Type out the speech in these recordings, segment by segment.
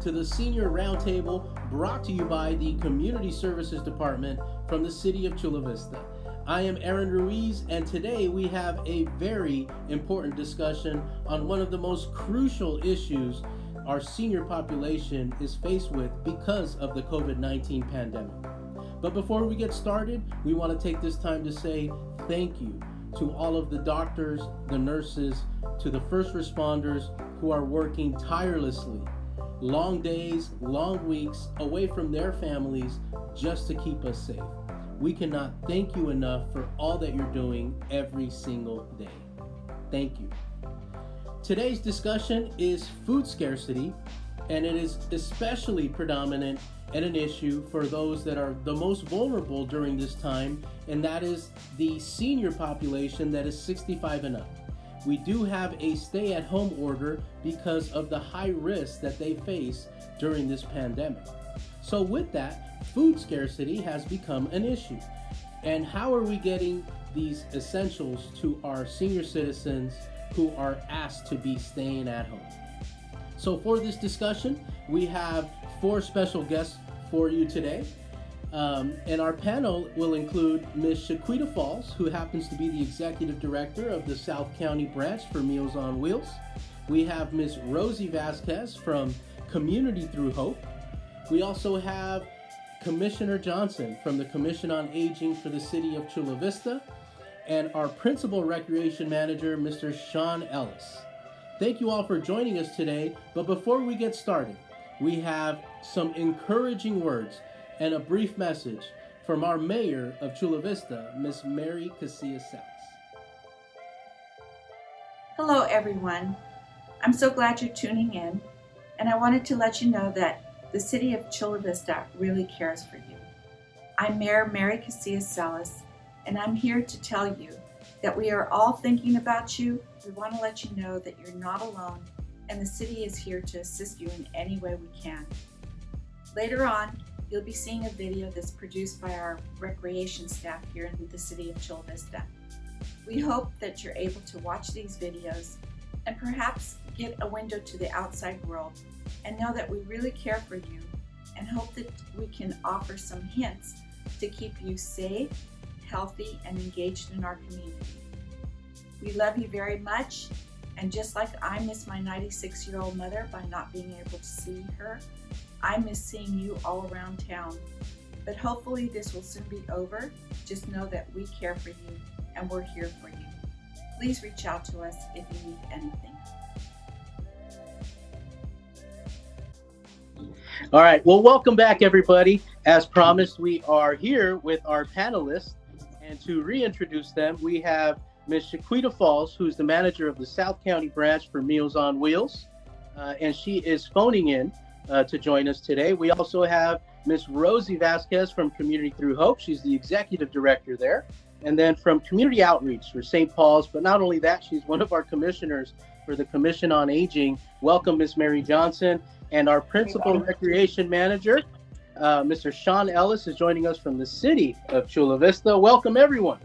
to the Senior Roundtable, brought to you by the Community Services Department from the City of Chula Vista. I am Aaron Ruiz, and today we have a very important discussion on one of the most crucial issues our senior population is faced with because of the COVID-19 pandemic. But before we get started, we want to take this time to say thank you to all of the doctors, the nurses, to the first responders who are working tirelessly, long days, long weeks, away from their families just to keep us safe. We cannot thank you enough for all that you're doing every single day. Thank you. Today's discussion is food scarcity, and it is especially predominant and an issue for those that are the most vulnerable during this time, and that is the senior population that is 65 and up. We do have a stay-at-home order because of the high risk that they face during this pandemic. So with that, food scarcity has become an issue. And how are we getting these essentials to our senior citizens who are asked to be staying at home? So for this discussion, we have 4 special guests for you today. And our panel will include Ms. Shaquita Falls, who happens to be the Executive Director of the South County Branch for Meals on Wheels. We have Ms. Rosie Vasquez from Community Through Hope. We also have Commissioner Johnson from the Commission on Aging for the City of Chula Vista, and our Principal Recreation Manager, Mr. Sean Ellis. Thank you all for joining us today, but before we get started, we have some encouraging words and a brief message from our Mayor of Chula Vista, Ms. Mary Casillas Salas. Hello everyone. I'm so glad you're tuning in, and I wanted to let you know that the City of Chula Vista really cares for you. I'm Mayor Mary Casillas Salas, and I'm here to tell you that we are all thinking about you. We want to let you know that you're not alone, and the city is here to assist you in any way we can. Later on, you'll be seeing a video that's produced by our recreation staff here in the City of Chula Vista. We hope that you're able to watch these videos and perhaps get a window to the outside world and know that we really care for you, and hope that we can offer some hints to keep you safe, healthy, and engaged in our community. We love you very much, and just like I miss my 96-year-old mother by not being able to see her, I miss seeing you all around town. But hopefully this will soon be over. Just know that we care for you and we're here for you. Please reach out to us if you need anything. All right, well, welcome back, everybody. As promised, we are here with our panelists, and to reintroduce them, we have Ms. Shaquita Falls, who's the manager of the South County Branch for Meals on Wheels, and she is phoning in to join us today. We also have Ms. Rosie Vasquez from Community Through Hope. She's the Executive Director there. And then from Community Outreach for St. Paul's, but not only that, she's one of our commissioners for the Commission on Aging. Welcome, Ms. Mary Johnson. And our Principal Recreation Manager, Mr. Sean Ellis, is joining us from the City of Chula Vista. Welcome, everyone.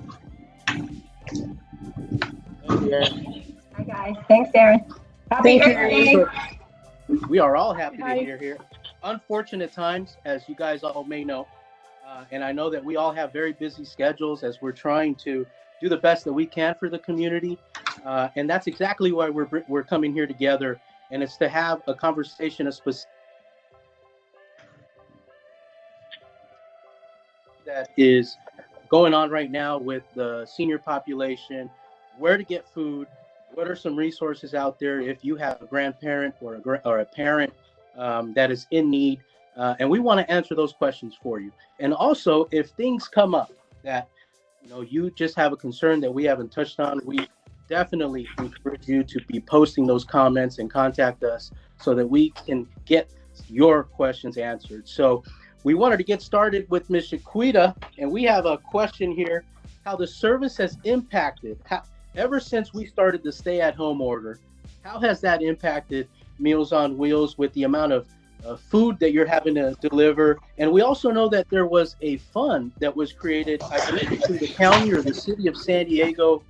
Thank you, Aaron. Hi, guys. Thanks, Aaron. Happy birthday. We are all happy that you're here. Unfortunate times, as you guys all may know, and I know that we all have very busy schedules as we're trying to do the best that we can for the community, and that's exactly why we're coming here together, and it's to have a conversation that is going on right now with the senior population, where to get food, what are some resources out there if you have a grandparent or a parent that is in need, and we want to answer those questions for you. And also, if things come up that you just have a concern that we haven't touched on, we definitely encourage you to be posting those comments and contact us so that we can get your questions answered. So we wanted to get started with Ms. Shaquita, and we have a question here: how the service has impacted, ever since we started the stay-at-home order, how has that impacted Meals on Wheels with the amount of food that you're having to deliver? And we also know that there was a fund that was created, I believe, through the county or the city of San Diego,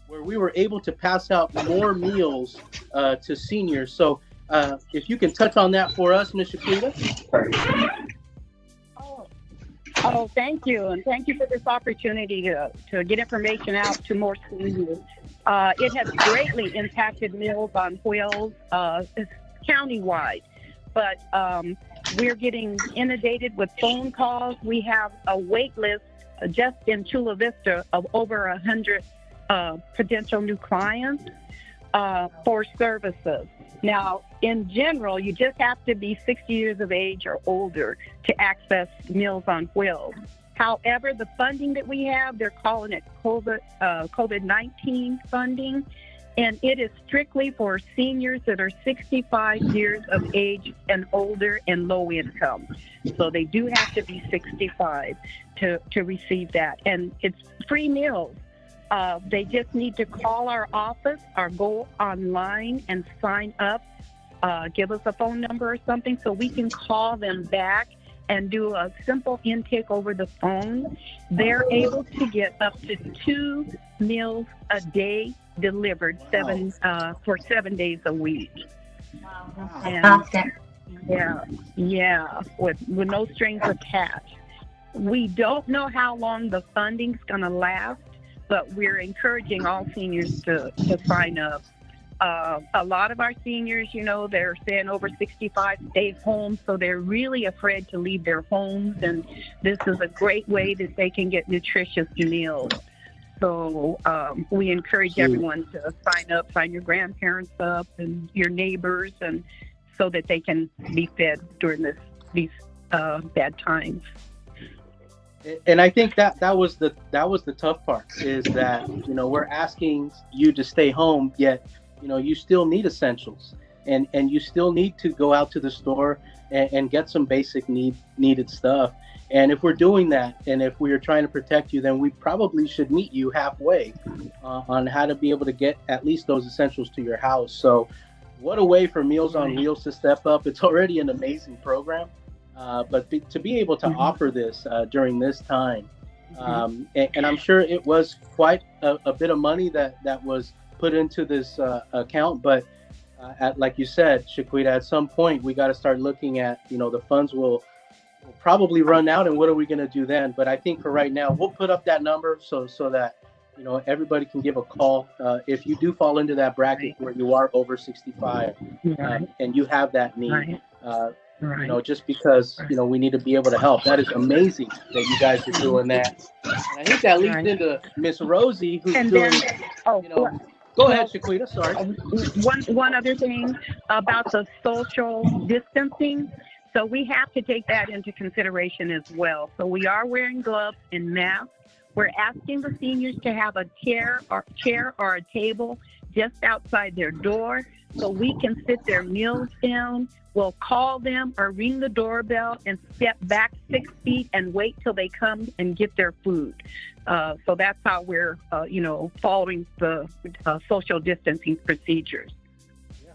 where we were able to pass out more meals to seniors. So If you can touch on that for us, Ms. Shaquita. Oh, thank you. And thank you for this opportunity to get information out to more seniors. It has greatly impacted Meals on Wheels countywide, but we're getting inundated with phone calls. We have a wait list just in Chula Vista of over 100 potential new clients for services. Now, in general, you just have to be 60 years of age or older to access Meals on Wheels. However, the funding that we have, they're calling it COVID-19 funding, and it is strictly for seniors that are 65 years of age and older and low income. So they do have to be 65 to receive that. And it's free meals. They just need to call our office or go online and sign up, give us a phone number or something so we can call them back and do a simple intake over the phone. They're able to get up to 2 meals a day delivered for 7 days a week. And with no strings attached. We don't know how long the funding's going to last, but we're encouraging all seniors to sign up. A lot of our seniors, they're saying over 65 stay home, so they're really afraid to leave their homes, and this is a great way that they can get nutritious meals. So we encourage everyone to sign your grandparents up and your neighbors, and so that they can be fed during these bad times. And I think that was the tough part, is that we're asking you to stay home, yet you still need essentials, and you still need to go out to the store and get some basic needed stuff. And if we're doing that, and if we are trying to protect you, then we probably should meet you halfway on how to be able to get at least those essentials to your house. So what a way for Meals on Wheels to step up. It's already an amazing program, but to be able to offer this during this time, and I'm sure it was quite a bit of money that was put into this account, but like you said, Shaquita, at some point we got to start looking at, the funds will probably run out, and what are we going to do then? But I think for right now, we'll put up that number so that everybody can give a call if you do fall into that bracket where you are over 65 and you have that need. Just because we need to be able to help. That is amazing that you guys are doing that. And I think that leads into Miss Rosie, who's doing. Go ahead, Shaquita. Sorry. One other thing about the social distancing. So we have to take that into consideration as well. So we are wearing gloves and masks. We're asking the seniors to have a chair or a table just outside their door so we can sit their meals down. We'll call them or ring the doorbell and step back 6 feet and wait till they come and get their food. So that's how we're, following the social distancing procedures. Yeah.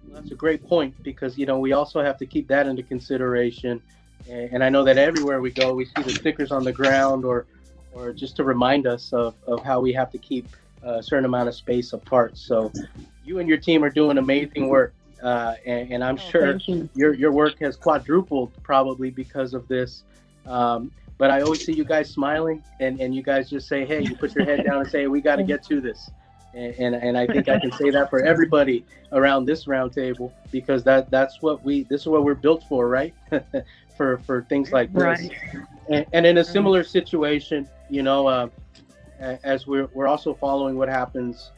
Well, that's a great point, because, we also have to keep that into consideration. And I know that everywhere we go, we see the stickers on the ground or just to remind us of how we have to keep a certain amount of space apart. So you and your team are doing amazing work. And I'm sure your work has quadrupled probably because of this. But I always see you guys smiling, and you guys just say, hey, you put your head down and say, we got to get to this. And I think I can say that for everybody around this roundtable, because this is what we're built for, right? for things like this. And in a similar situation, as we're also following what happens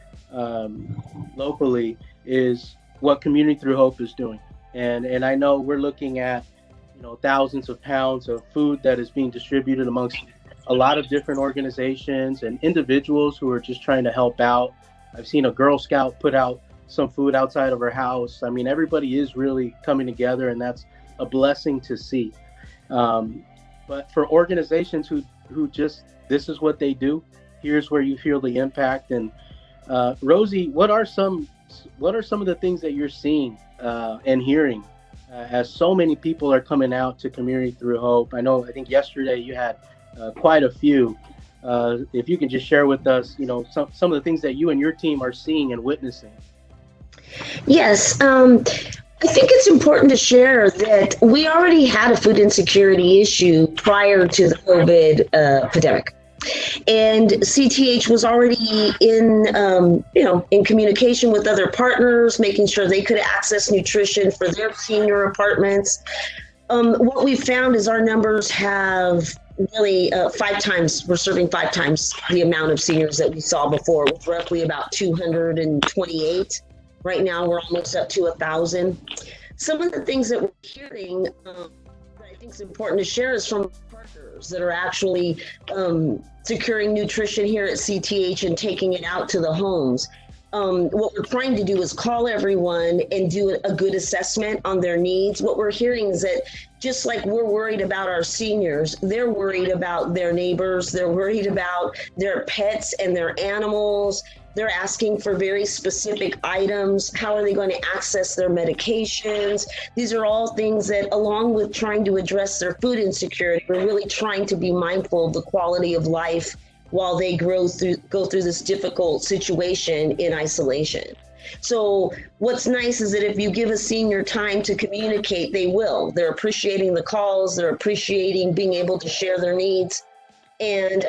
locally, is what Community Through Hope is doing. And I know we're looking at, thousands of pounds of food that is being distributed amongst a lot of different organizations and individuals who are just trying to help out. I've seen a Girl Scout put out some food outside of her house. I mean, everybody is really coming together, and that's a blessing to see. But for organizations who just, this is what they do, here's where you feel the impact. And Rosie, what are some of the things that you're seeing and hearing as so many people are coming out to Community Through Hope? I think yesterday you had quite a few. If you can just share with us, some of the things that you and your team are seeing and witnessing. Yes. I think it's important to share that we already had a food insecurity issue prior to the COVID epidemic. And CTH was already in communication with other partners, making sure they could access nutrition for their senior apartments. What we found is our numbers have really we're serving 5 times the amount of seniors that we saw before, with roughly about 228. Right now, we're almost up to 1,000. Some of the things that we're hearing that I think is important to share is from partners that are actually securing nutrition here at CTH and taking it out to the homes. What we're trying to do is call everyone and do a good assessment on their needs. What we're hearing is that just like we're worried about our seniors, they're worried about their neighbors, they're worried about their pets and their animals. They're asking for very specific items. How are they going to access their medications? These are all things that, along with trying to address their food insecurity, we're really trying to be mindful of the quality of life while they go through this difficult situation in isolation. So what's nice is that if you give a senior time to communicate, they will. They're appreciating the calls, they're appreciating being able to share their needs. And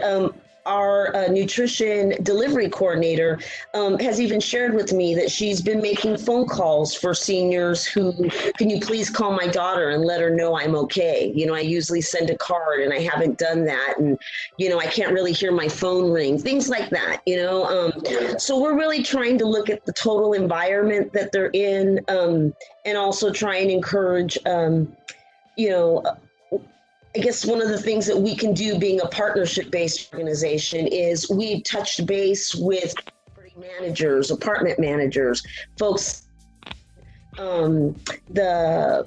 our nutrition delivery coordinator has even shared with me that she's been making phone calls for seniors who, can you please call my daughter and let her know I'm okay? I usually send a card and I haven't done that. And, I can't really hear my phone ring, things like that, So we're really trying to look at the total environment that they're in and also try and encourage, I guess one of the things that we can do, being a partnership-based organization, is we've touched base with managers, apartment managers, folks, the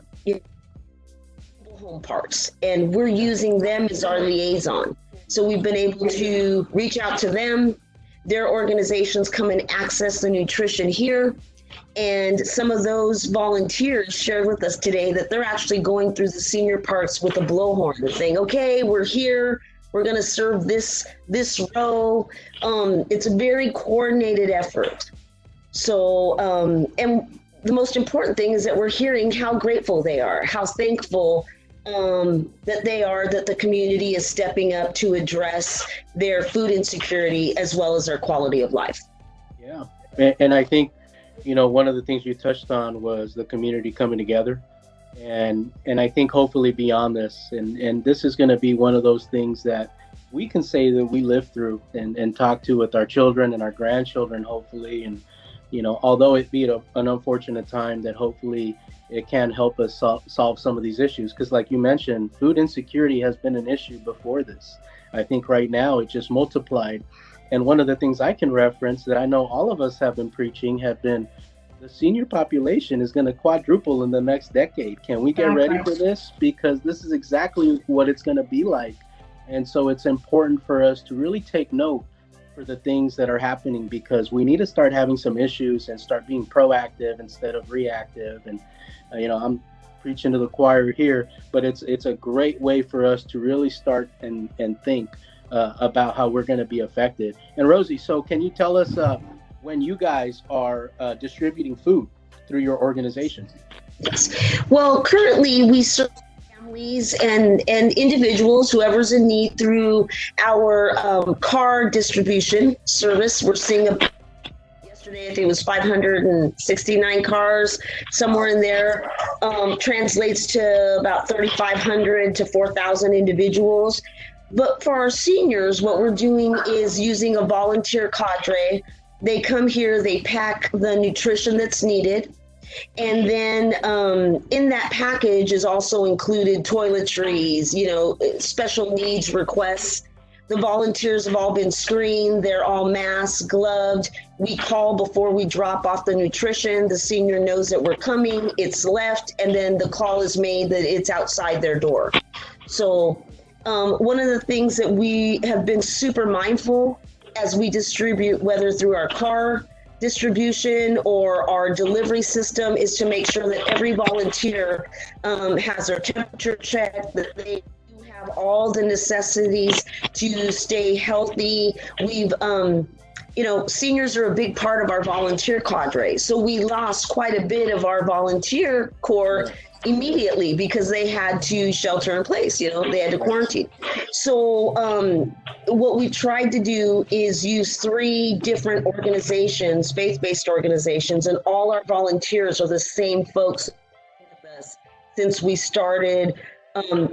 home parts, and we're using them as our liaison. So we've been able to reach out to them. Their organizations come and access the nutrition here. And some of those volunteers shared with us today that they're actually going through the senior parks with a blowhorn and saying, okay, we're here, we're going to serve this row. It's a very coordinated effort. So, and the most important thing is that we're hearing how grateful they are, how thankful that they are, that the community is stepping up to address their food insecurity as well as their quality of life. Yeah, and I think, one of the things you touched on was the community coming together. And I think hopefully beyond this, and this is going to be one of those things that we can say that we live through and talk to with our children and our grandchildren, hopefully. And, although it be an unfortunate time, that hopefully it can help us solve some of these issues. Because like you mentioned, food insecurity has been an issue before this. I think right now it just multiplied. And one of the things I can reference that I know all of us have been preaching have been the senior population is going to quadruple in the next decade. Can we get ready for this? Because this is exactly what it's going to be like. And so it's important for us to really take note for the things that are happening, because we need to start having some issues and start being proactive instead of reactive. And, I'm preaching to the choir here, but it's a great way for us to really start and think about how we're going to be affected. And Rosie, so can you tell us when you guys are distributing food through your organization? Yes. Well, currently we serve families and individuals, whoever's in need, through our car distribution service. We're seeing yesterday, I think it was 569 cars, somewhere in there, translates to about 3,500 to 4,000 individuals. But for our seniors, what we're doing is using a volunteer cadre. They come here, they pack the nutrition that's needed. And then in that package is also included toiletries, special needs requests. The volunteers have all been screened. They're all masked, gloved. We call before we drop off the nutrition. The senior knows that we're coming, it's left, and then the call is made that it's outside their door. So one of the things that we have been super mindful as we distribute, whether through our car distribution or our delivery system, is to make sure that every volunteer has their temperature checked, that they do have all the necessities to stay healthy. We've seniors are a big part of our volunteer cadre. So we lost quite a bit of our volunteer corps immediately because they had to shelter in place, they had to quarantine. So what we've tried to do is use 3 different organizations, faith-based organizations, and all our volunteers are the same folks with us since we started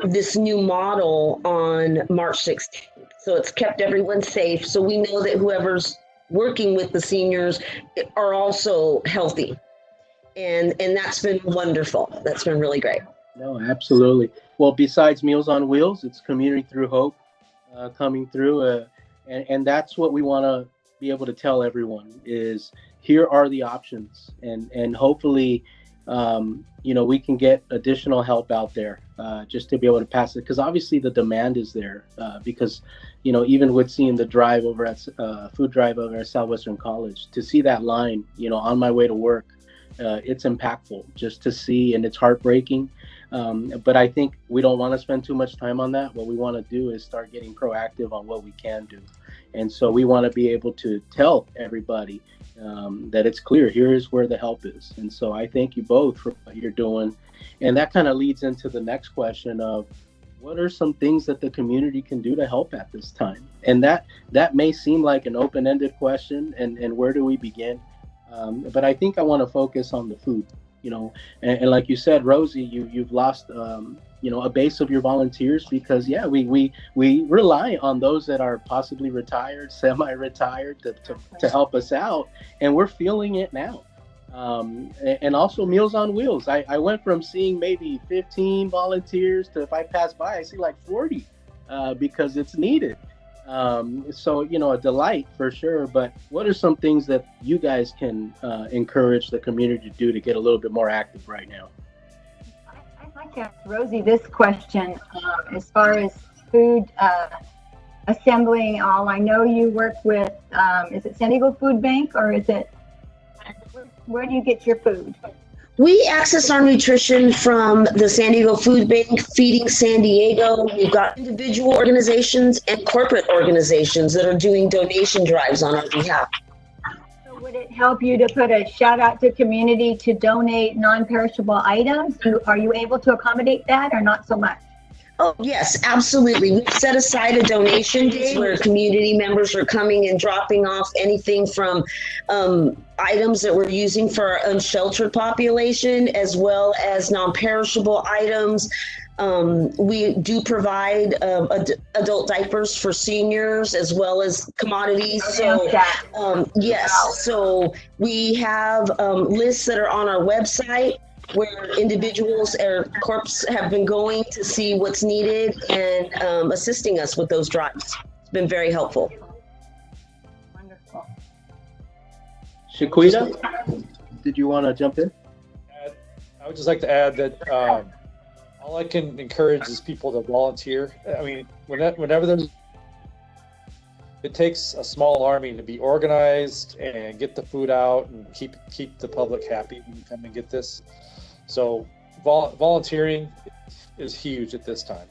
this new model on March 16th. So it's kept everyone safe. So we know that whoever's working with the seniors are also healthy. And that's been wonderful. That's been really great. No, absolutely. Well, besides Meals on Wheels, it's Community Through Hope coming through. And that's what we want to be able to tell everyone is here are the options. And hopefully, we can get additional help out there just to be able to pass it. Because obviously the demand is there because, even with seeing the drive over at food drive over at Southwestern College, to see that line, on my way to work, it's impactful just to see, and it's heartbreaking. But I think we don't want to spend too much time on that. What we want to do is start getting proactive on what we can do. And so we want to be able to tell everybody that it's clear, here is where the help is. And so I thank you both for what you're doing. And that kind of leads into the next question of what are some things that the community can do to help at this time? And that may seem like an open-ended question, and where do we begin? But I think I want to focus on the food, and like you said, Rosie, you've lost, a base of your volunteers because, we rely on those that are possibly retired, semi-retired to help us out. And we're feeling it now. And also Meals on Wheels. I went from seeing maybe 15 volunteers to, if I pass by, I see like 40 because it's needed. So, a delight for sure. But what are some things that you guys can encourage the community to do to get a little bit more active right now? I'd like to ask Rosie this question as far as food assembling all. I know you work with, is it San Diego Food Bank or is it, where do you get your food? We access our nutrition from the San Diego Food Bank, Feeding San Diego. We've got individual organizations and corporate organizations that are doing donation drives on our behalf. So would it help you to put a shout out to community to donate non-perishable items? Are you able to accommodate that or not so much? Oh, yes, absolutely. We've set aside a donation day where community members are coming and dropping off anything from items that we're using for our unsheltered population, as well as non-perishable items. We do provide adult diapers for seniors as well as commodities. So, yes, so we have lists that are on our website where individuals or corps have been going to see what's needed and assisting us with those drives. It's been very helpful. Wonderful. Shaquita, did you want to jump in? I would just like to add that all I can encourage is people to volunteer. I mean, whenever there's, it takes a small army to be organized and get the food out and keep the public happy when you come and get this. So volunteering is huge at this time.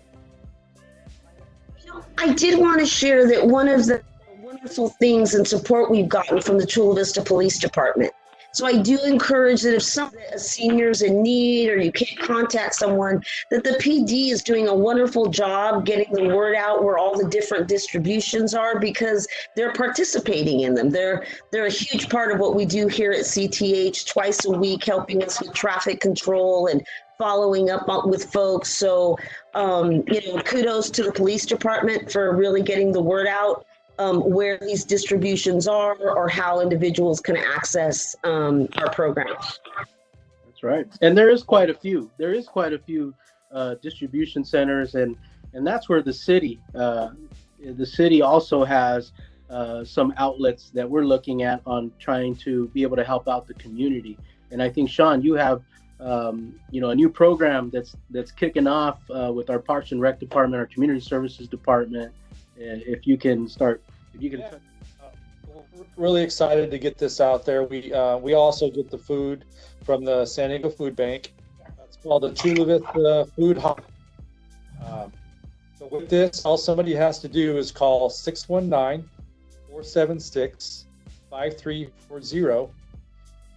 I did want to share that one of the wonderful things and support we've gotten from the Chula Vista Police Department. So I do encourage that if some seniors in need or you can't contact someone, that the PD is doing a wonderful job getting the word out where all the different distributions are, because they're participating in them. They're a huge part of what we do here at CTH twice a week, helping us with traffic control and following up with folks. So, kudos to the police department for really getting the word out. Where these distributions are or how individuals can access our programs. That's right. And there is quite a few. Distribution centers, and that's where the city also has some outlets that we're looking at on trying to be able to help out the community. And I think, Sean, you have a new program that's kicking off with our Parks and Rec department, our community services department. If you can. Really excited to get this out there. We also get the food from the San Diego Food Bank. It's called the Chula Vista Food Hub. So with this, all somebody has to do is call 619-476-8255. 5340,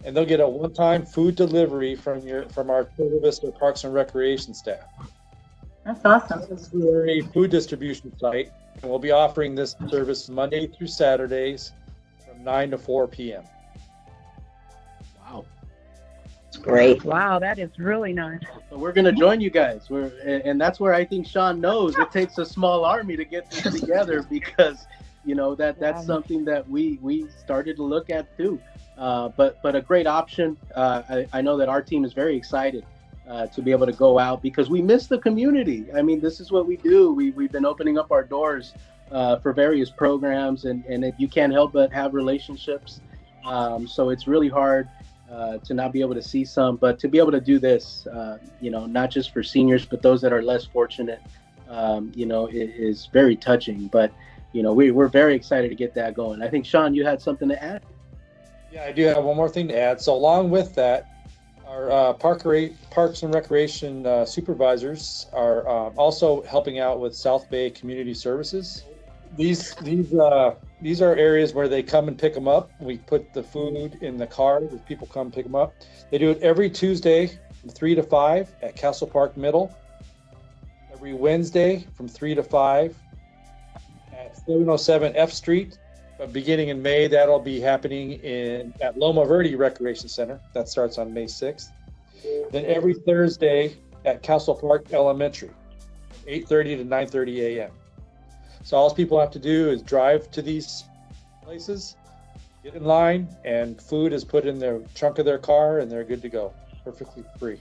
and they'll get a one-time food delivery from our Chula Vista Parks and Recreation staff. That's awesome. We're a food distribution site, and we'll be offering this service Monday through Saturdays from 9 to 4 p.m. Wow. Great. Wow, that is really nice. So we're going to join you guys. And that's where I think Sean knows it takes a small army to get this together, because, that's something that we started to look at too. But a great option. I know that our team is very excited to be able to go out, because we miss the community. I mean, this is what we do. We've been opening up our doors for various programs, and you can't help but have relationships. So it's really hard to not be able to see some, but to be able to do this, not just for seniors, but those that are less fortunate, it is very touching. But, we're very excited to get that going. I think, Sean, you had something to add? Yeah, I do have one more thing to add. So along with that, our Parks and Recreation supervisors are also helping out with South Bay Community Services. These are areas where they come and pick them up. We put the food in the car as people come pick them up. They do it every Tuesday from 3 to 5 at Castle Park Middle. Every Wednesday from 3 to 5 at 707 F Street. But beginning in May, that'll be happening at Loma Verde Recreation Center. That starts on May 6th. Then every Thursday at Castle Park Elementary, 8:30 to 9:30 a.m. So all people have to do is drive to these places, get in line, and food is put in the trunk of their car, and they're good to go, perfectly free.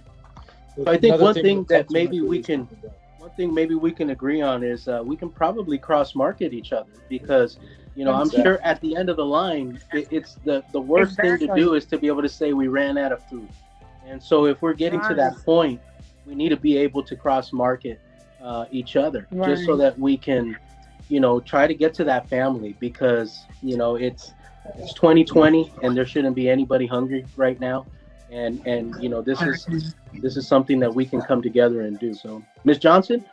So I think one thing maybe we can agree on is we can probably cross-market each other, because I'm sure at the end of the line, it's the worst thing to do is to be able to say we ran out of food. And so if we're getting to that point, we need to be able to cross-market each other, just so that we can, try to get to that family, because, it's 2020 and there shouldn't be anybody hungry right now. And this is something that we can come together and do. So, Ms. Johnson?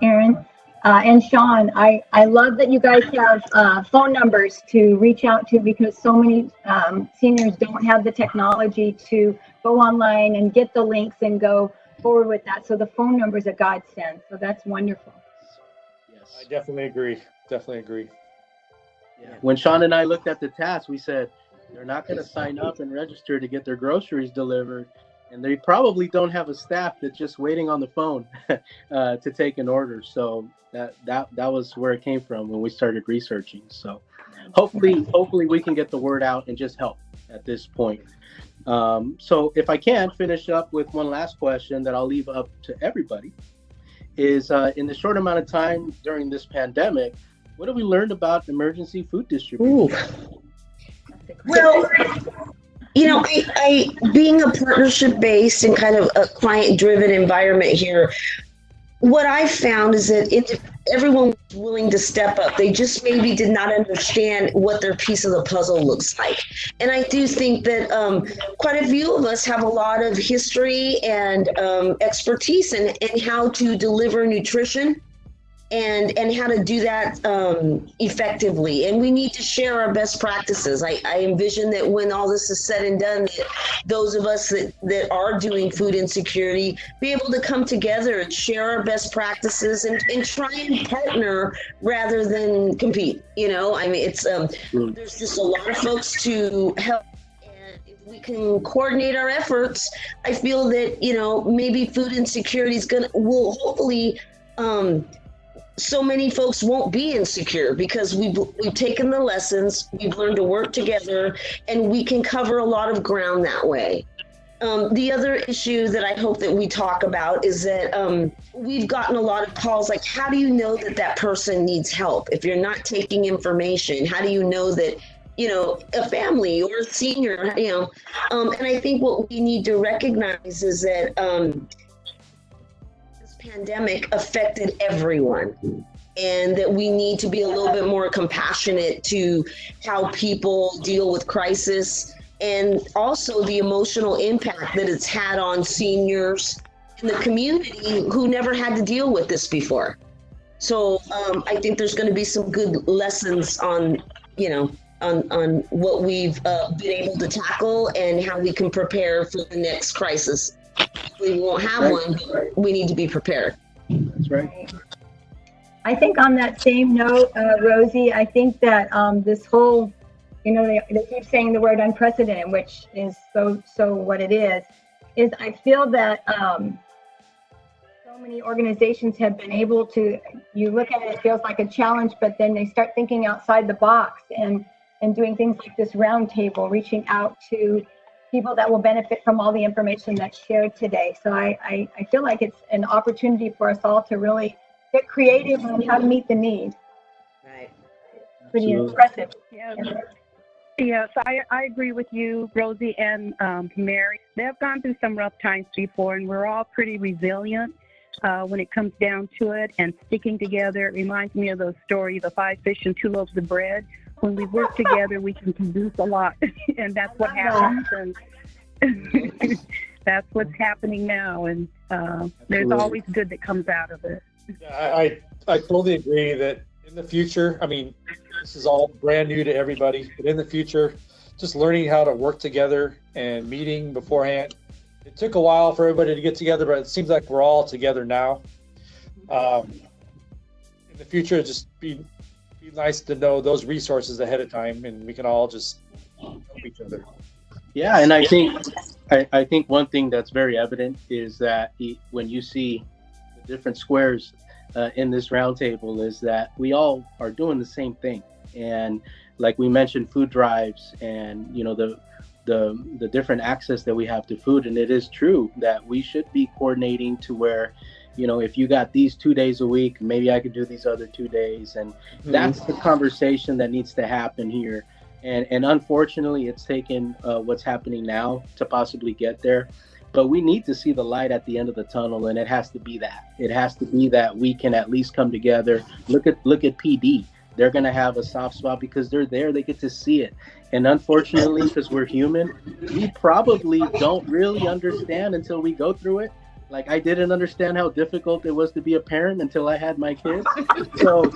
Aaron, and Sean, I love that you guys have phone numbers to reach out to, because so many seniors don't have the technology to go online and get the links and go forward with that. So the phone number is a godsend. So that's wonderful. Yes, I definitely agree. Yeah. When Sean and I looked at the task, we said they're not going to sign up and register to get their groceries delivered, and they probably don't have a staff that's just waiting on the phone to take an order. So that was where it came from when we started researching. So hopefully we can get the word out and just help at this point. So if I can finish up with one last question that I'll leave up to everybody is, in the short amount of time during this pandemic, what have we learned about emergency food distribution? Well, I being a partnership based and kind of a client driven environment here, what I found is that everyone was willing to step up. They just maybe did not understand what their piece of the puzzle looks like. And I do think that quite a few of us have a lot of history and expertise in how to deliver nutrition and how to do that effectively. And we need to share our best practices. I envision that when all this is said and done, that those of us that are doing food insecurity be able to come together and share our best practices and try and partner rather than compete. It's there's just a lot of folks to help. And if we can coordinate our efforts, I feel that, maybe food insecurity will hopefully, so many folks won't be insecure, because we've taken the lessons, we've learned to work together, and we can cover a lot of ground that way. The other issue that I hope that we talk about is that we've gotten a lot of calls like, how do you know that person needs help? If you're not taking information, how do you know that, a family or a senior, and I think what we need to recognize is that pandemic affected everyone, and that we need to be a little bit more compassionate to how people deal with crisis, and also the emotional impact that it's had on seniors in the community who never had to deal with this before. So I think there's going to be some good lessons on, on what we've been able to tackle and how we can prepare for the next crisis. We won't have one, but we need to be prepared. That's right. I think on that same note, Rosie, I think that this whole, they keep saying the word unprecedented, which is so what it is I feel that so many organizations have been able to, you look at it, it feels like a challenge, but then they start thinking outside the box and doing things like this roundtable, reaching out to people that will benefit from all the information that's shared today. So I feel like it's an opportunity for us all to really get creative on how to meet the need. Right. Pretty Absolutely. impressive. Yes, I agree with you, Rosie and Mary. They've gone through some rough times before, and we're all pretty resilient when it comes down to it, and sticking together. It reminds me of the story, the 5 fish and 2 loaves of bread. When we work together, we can produce a lot, and that's what happens. And that's what's happening now, and there's always good that comes out of it. Yeah, I totally agree that in the future, I mean, this is all brand new to everybody, but in the future, just learning how to work together and meeting beforehand. It took a while for everybody to get together, but it seems like we're all together now. In the future, just be nice to know those resources ahead of time, and we can all just help each other. Yeah, and I think one thing that's very evident is that when you see the different squares in this roundtable, is that we all are doing the same thing. And like we mentioned, food drives and the different access that we have to food, and it is true that we should be coordinating to where, if you got these 2 days a week, maybe I could do these other 2 days, and that's the conversation that needs to happen here. And unfortunately, it's taken what's happening now to possibly get there. But we need to see the light at the end of the tunnel, and it has to be that. It has to be that we can at least come together. Look at PD. They're going to have a soft spot because they're there. They get to see it. And unfortunately, because we're human, we probably don't really understand until we go through it. Like, I didn't understand how difficult it was to be a parent until I had my kids. So,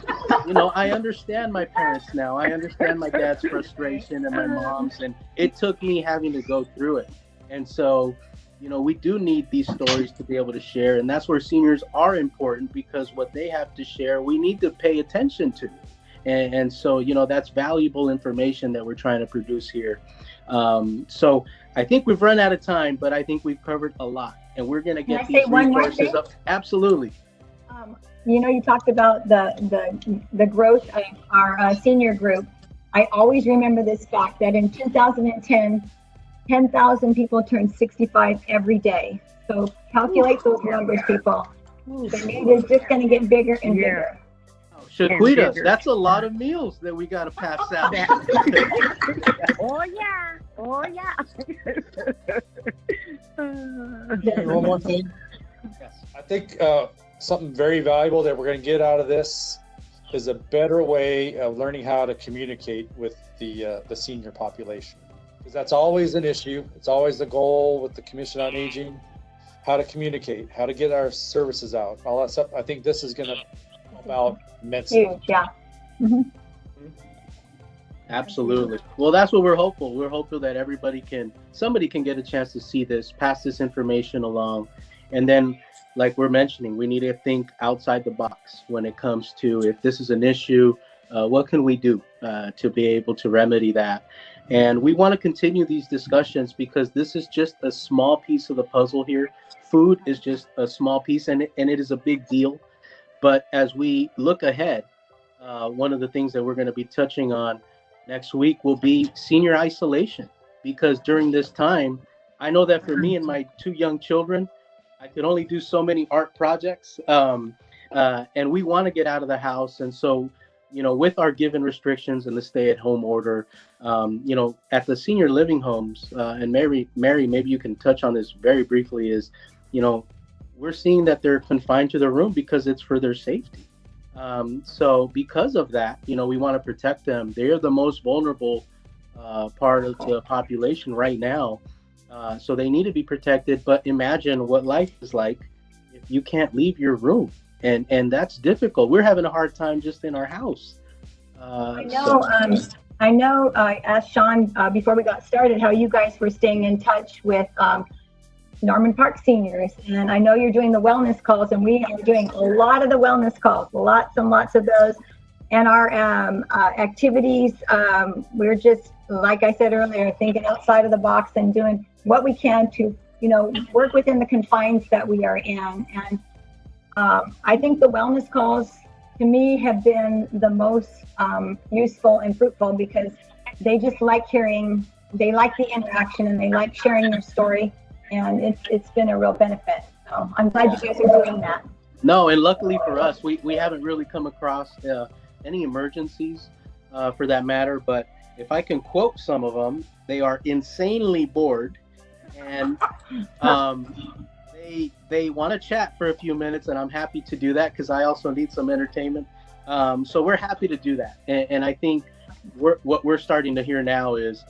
I understand my parents now. I understand my dad's frustration and my mom's, and it took me having to go through it. And so, we do need these stories to be able to share. And that's where seniors are important, because what they have to share, we need to pay attention to. And so, that's valuable information that we're trying to produce here. So I think we've run out of time, but I think we've covered a lot. And we're going to get these resources up. Absolutely. You talked about the growth of our senior group. I always remember this fact that in 2010, 10,000 people turned 65 every day. So calculate those numbers, people. The need is just going to get bigger and bigger. Shaquita, that's a lot of meals that we got to pass out. Oh yeah. One more thing. Yes. I think something very valuable that we're going to get out of this is a better way of learning how to communicate with the senior population, because that's always an issue. It's always the goal with the Commission on Aging, how to communicate, how to get our services out, all that stuff. I think this is going to help out immensely. Huge, yeah. Mm-hmm. Absolutely. Well, that's what we're hopeful. We're hopeful that somebody can get a chance to see this, pass this information along. And then, like we're mentioning, we need to think outside the box when it comes to, if this is an issue, what can we do to be able to remedy that? And we want to continue these discussions, because this is just a small piece of the puzzle here. Food is just a small piece, and it is a big deal. But as we look ahead, one of the things that we're going to be touching on next week will be senior isolation, because during this time, I know that for me and my 2 young children, I could only do so many art projects, and we want to get out of the house. And so, with our given restrictions and the stay-at-home order, at the senior living homes, and Mary, maybe you can touch on this very briefly, is, we're seeing that they're confined to their room because it's for their safety. So because of that, we want to protect them. They are the most vulnerable part of the population right now. So they need to be protected. But imagine what life is like if you can't leave your room. And that's difficult. We're having a hard time just in our house. I know. I asked Sean before we got started how you guys were staying in touch with Norman Park seniors, and I know you're doing the wellness calls, and we are doing a lot of the wellness calls, lots and lots of those. And our activities, we're just, like I said earlier, thinking outside of the box and doing what we can to, work within the confines that we are in. And I think the wellness calls, to me, have been the most useful and fruitful, because they just like they like the interaction, and they like sharing their story. And it's been a real benefit. So I'm glad you guys are doing that. No, and luckily for us, we haven't really come across any emergencies for that matter. But if I can quote some of them, they are insanely bored, and they want to chat for a few minutes, and I'm happy to do that because I also need some entertainment. So we're happy to do that. And I think what we're starting to hear now is,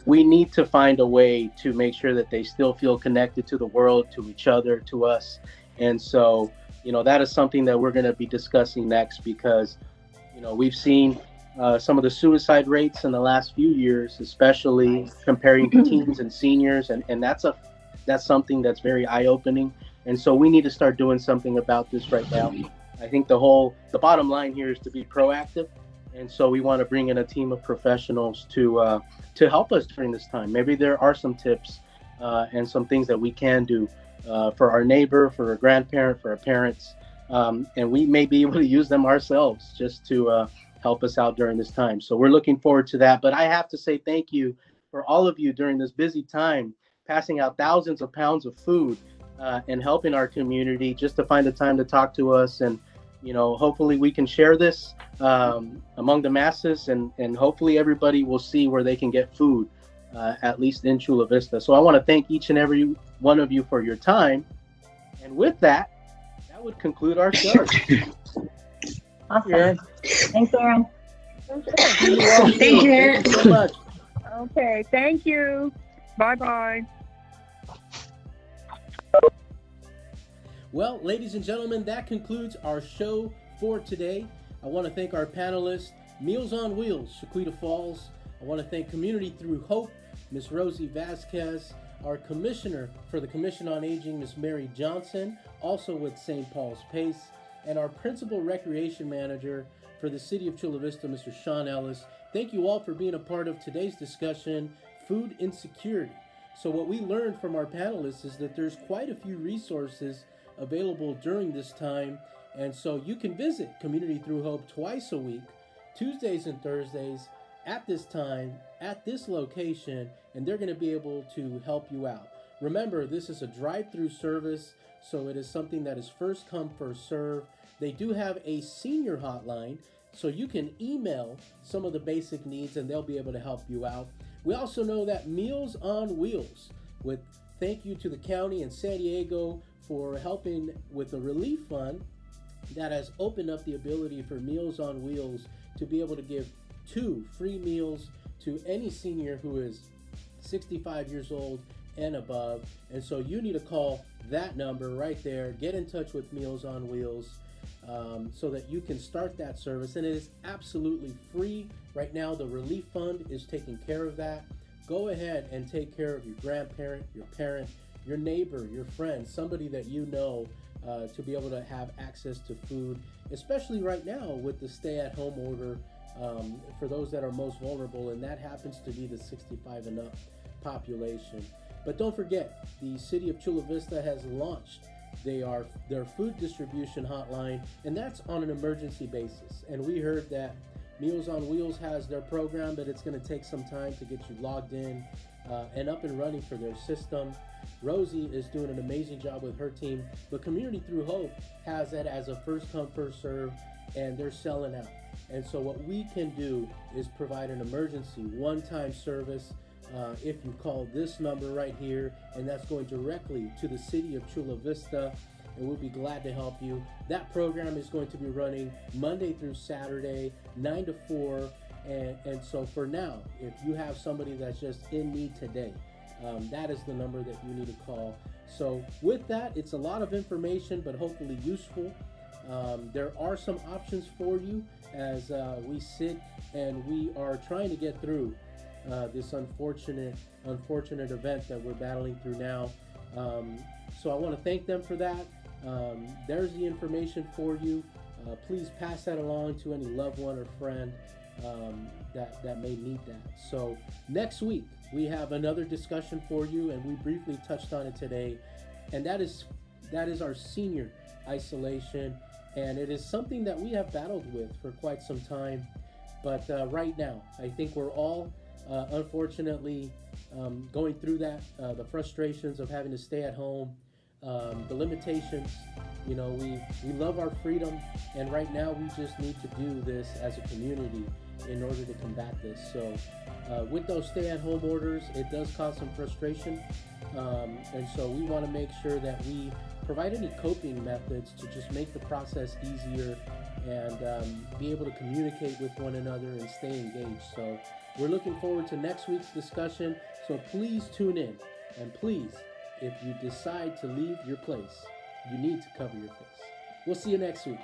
we need to find a way to make sure that they still feel connected to the world, to each other, to us. And so, that is something that we're going to be discussing next, because, we've seen some of the suicide rates in the last few years, especially comparing to teens and seniors. And that's something that's very eye-opening. And so we need to start doing something about this right now. I think the bottom line here is to be proactive. And so we want to bring in a team of professionals to help us during this time. Maybe there are some tips and some things that we can do for our neighbor, for a grandparent, for our parents. And we may be able to use them ourselves just to help us out during this time. So we're looking forward to that. But I have to say thank you for all of you during this busy time, passing out thousands of pounds of food and helping our community just to find the time to talk to us. And hopefully we can share this among the masses, and hopefully everybody will see where they can get food, at least in Chula Vista. So I want to thank each and every one of you for your time. And with that would conclude our show. Awesome. Yeah. Thanks, Aaron. Thank you, Aaron. Thank you so much. Okay, thank you. Bye-bye. Well, ladies and gentlemen, that concludes our show for today. I want to thank our panelists, Meals on Wheels, Shaquita Falls. I want to thank Community Through Hope, Ms. Rosie Vasquez, our commissioner for the Commission on Aging, Ms. Mary Johnson, also with St. Paul's Pace, and our principal recreation manager for the city of Chula Vista, Mr. Sean Ellis. Thank you all for being a part of today's discussion, Food Insecurity. So what we learned from our panelists is that there's quite a few resources available during this time, and so you can visit Community Through Hope twice a week, Tuesdays and Thursdays, at this time, at this location, and they're going to be able to help you out. Remember, this is a drive-through service, so it is something that is first come, first serve. They do have a senior hotline, so you can email some of the basic needs and they'll be able to help you out. We also know that Meals on Wheels, with thank you to the county and San Diego for helping with the relief fund that has opened up the ability for Meals on Wheels to be able to give 2 free meals to any senior who is 65 years old and above. And so you need to call that number right there, get in touch with Meals on Wheels so that you can start that service. And it is absolutely free. Right now, the relief fund is taking care of that. Go ahead and take care of your grandparent, your parent, your neighbor, your friend, somebody that you know to be able to have access to food, especially right now with the stay-at-home order for those that are most vulnerable, and that happens to be the 65 and up population. But don't forget, the city of Chula Vista has launched their food distribution hotline, and that's on an emergency basis. And we heard that Meals on Wheels has their program, but it's going to take some time to get you logged in and up and running for their system. Rosie is doing an amazing job with her team, but Community Through Hope has that as a first come, first serve, and they're selling out. And so what we can do is provide an emergency one-time service if you call this number right here, and that's going directly to the city of Chula Vista, and we'll be glad to help you. That program is going to be running Monday through Saturday, 9 to 4, and so for now, if you have somebody that's just in need today, that is the number that you need to call. So with that, it's a lot of information, but hopefully useful. There are some options for you as we sit and we are trying to get through this unfortunate event that we're battling through now. So I want to thank them for that. There's the information for you. Please pass that along to any loved one or friend that may need that. So next week we have another discussion for you, and we briefly touched on it today, and that is our senior isolation, and it is something that we have battled with for quite some time. But right now, I think we're all unfortunately going through that, the frustrations of having to stay at home, the limitations. You know, we love our freedom, and right now we just need to do this as a community in order to combat this. So with those stay-at-home orders, it does cause some frustration, and so we want to make sure that we provide any coping methods to just make the process easier and be able to communicate with one another and stay engaged. So we're looking forward to next week's discussion, so please tune in, and please, if you decide to leave your place, you need to cover your face. We'll see you next week.